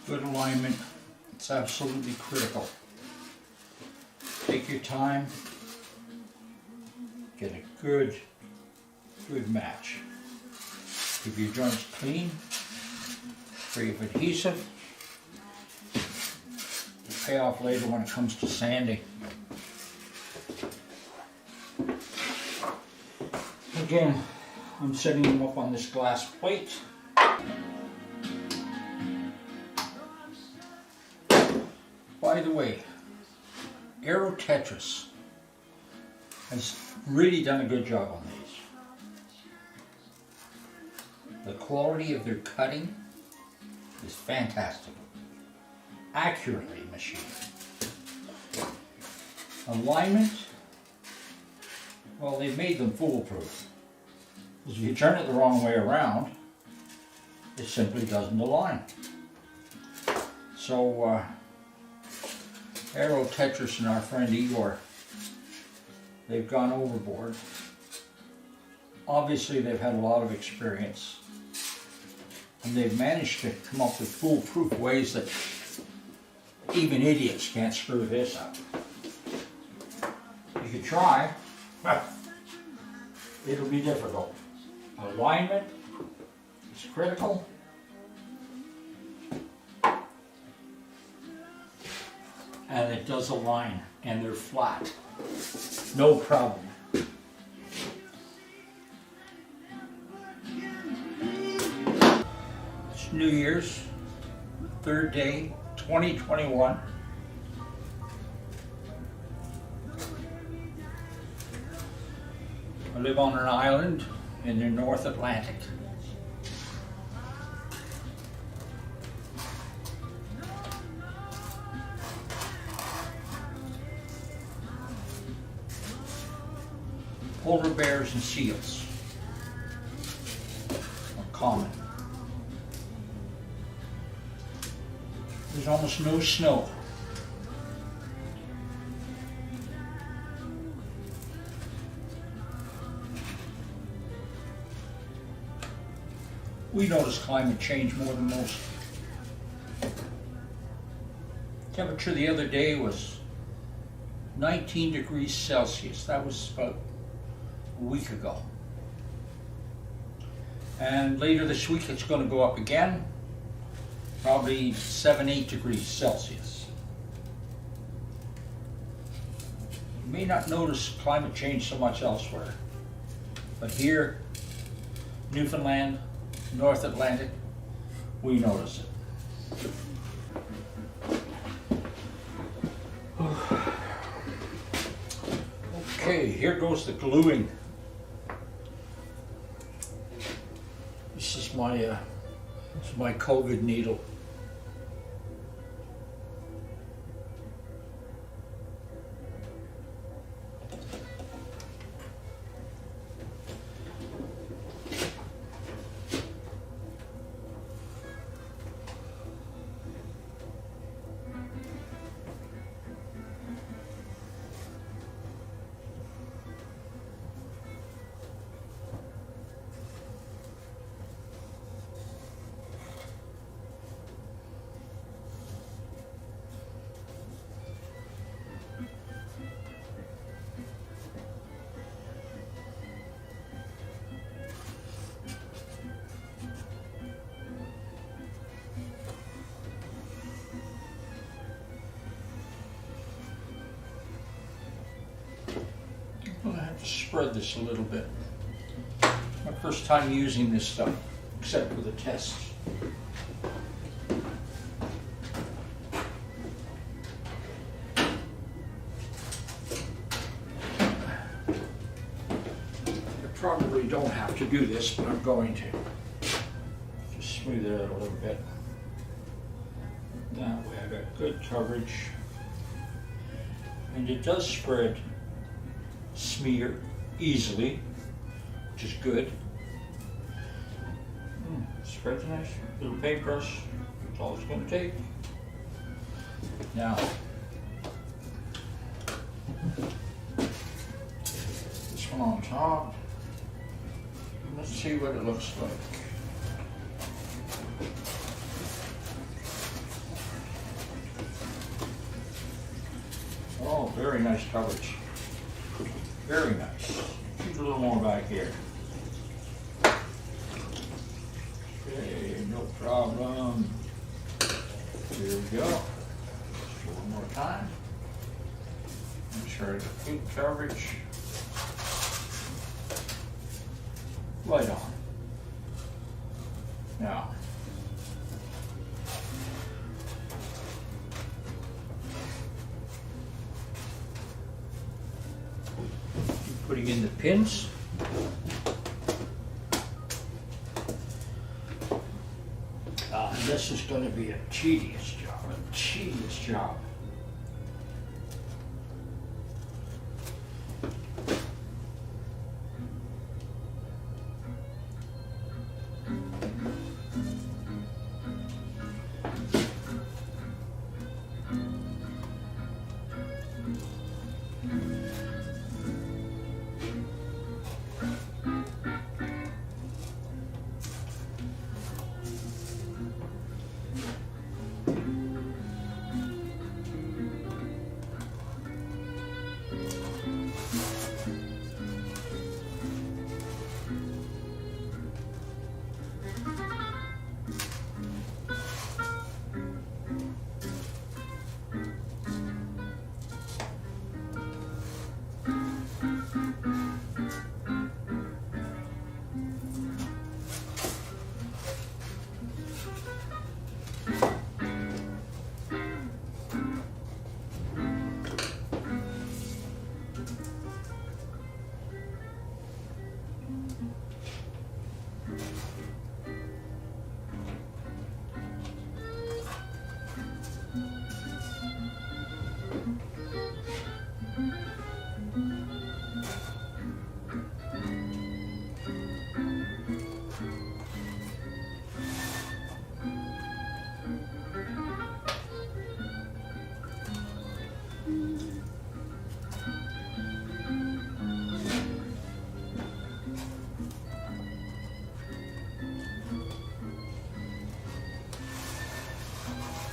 Good alignment, it's absolutely critical. Take your time, get a good match. Keep your joints clean, free of adhesive. It'll pay off later when it comes to sanding. Again, I'm setting them up on this glass plate. By the way, Aero Tetris has really done a good job on these. The quality of their cutting is fantastic. Accurately machined. Alignment, well, they've made them foolproof. Because if you turn it the wrong way around, it simply doesn't align. So, Aero Tetris and our friend Igor, they've gone overboard. Obviously they've had a lot of experience and they've managed to come up with foolproof ways that even idiots can't screw this up. You could try, but it'll be difficult. Alignment is critical. And it does align, and they're flat. No problem. It's New Year's, third day, 2021. I live on an island in the North Atlantic. Polar bears and seals are common. There's almost no snow. We notice climate change more than most. Temperature the other day was 19 degrees Celsius. That was about a week ago. And later this week it's going to go up again, probably 7-8 degrees Celsius. You may not notice climate change so much elsewhere, but here, Newfoundland, North Atlantic, we notice it. Okay, here goes the gluing. This is my COVID needle. I'm going to have to spread this a little bit. It's my first time using this stuff, except for the tests. I probably don't have to do this, but I'm going to. Just smooth it out a little bit. That way I got good coverage. And it does smear easily, which is good. Spreads nice. Little paintbrush, that's all it's going to take. Now, This one on top. Let's see what it looks like. Oh, very nice coverage. Very nice. Keep a little more back here. Okay, no problem. Here we go. Just one more time. Make sure I get good coverage. Right on. Now, putting in the pins. This is going to be a tedious job.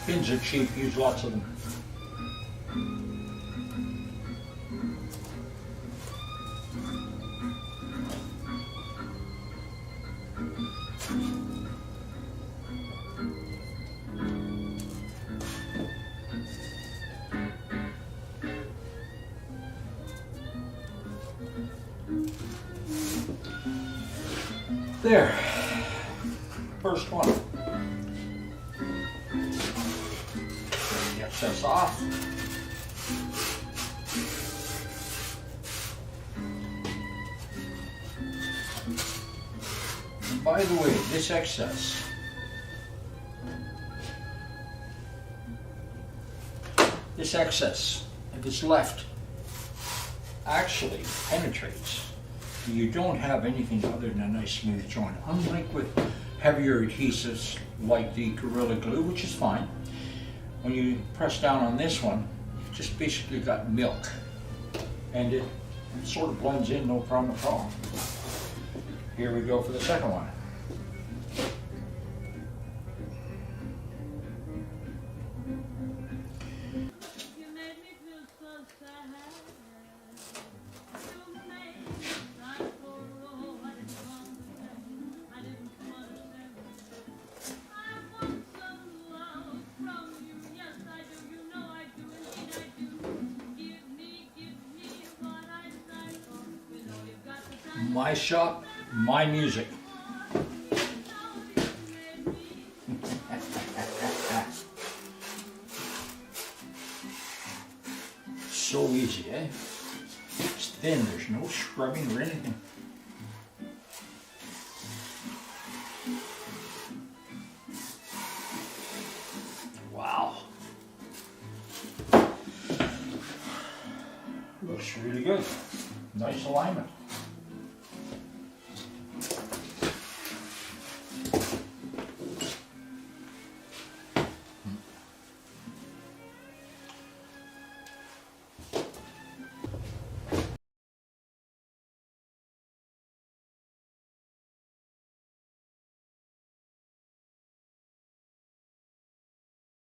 Pins are cheap, use lots of them. There, first one. Take the excess off. And by the way, this excess, if it's left, actually penetrates. You don't have anything other than a nice smooth joint. Unlike with heavier adhesives like the Gorilla Glue, which is fine. When you press down on this one, you just basically got milk. And it sort of blends in, no problem at all. Here we go for the second one. My shop, my music. So easy, eh? It's thin, there's no scrubbing or anything. Wow. Looks really good. Nice alignment.